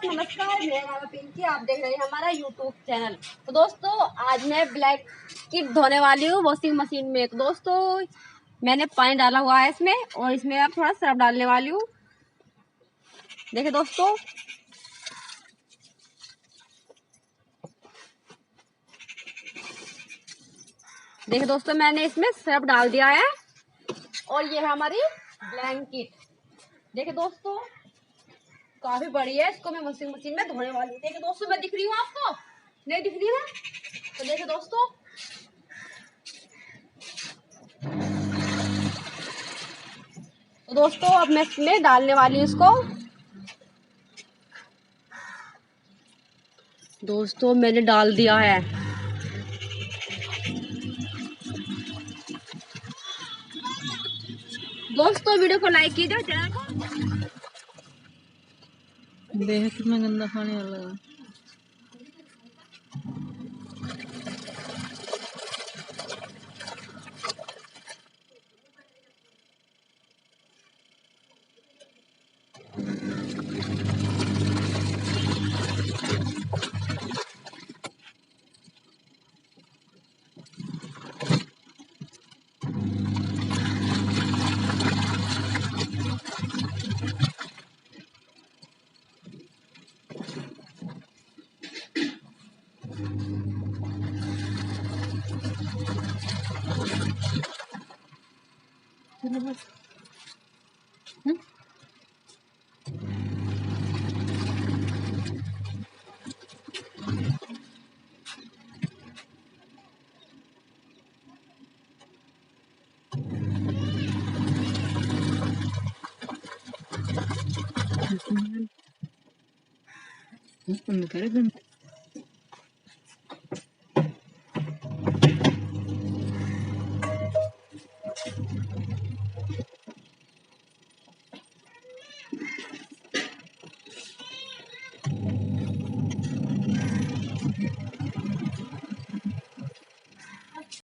नमस्कार, मैं पिंकी, आप देख रहे हैं हमारा यूट्यूब चैनल। तो दोस्तों आज मैं ब्लैक किट धोने वाली हूँ वॉशिंग मशीन में। तो दोस्तों मैंने पानी डाला हुआ है इसमें और इसमें अब थोड़ा सर्फ डालने वाली हूँ। देखिए दोस्तों, मैंने इसमें सर्फ डाल दिया है और ये है हमारी ब्लैंकेट। देखिए दोस्तों काफी बड़ी है, इसको मैं वॉशिंग मशीन में धोने वाली हूँ। देखिए दोस्तों, मैं दिख रही हूँ आपको? नहीं दिख रही है? तो देखिए दोस्तों, अब मैं इसमें डालने वाली हूँ इसको। दोस्तों मैंने डाल दिया है। दोस्तों वीडियो को लाइक कीजिए, चैनल को देख कितना गंदा पानी आ रहा है।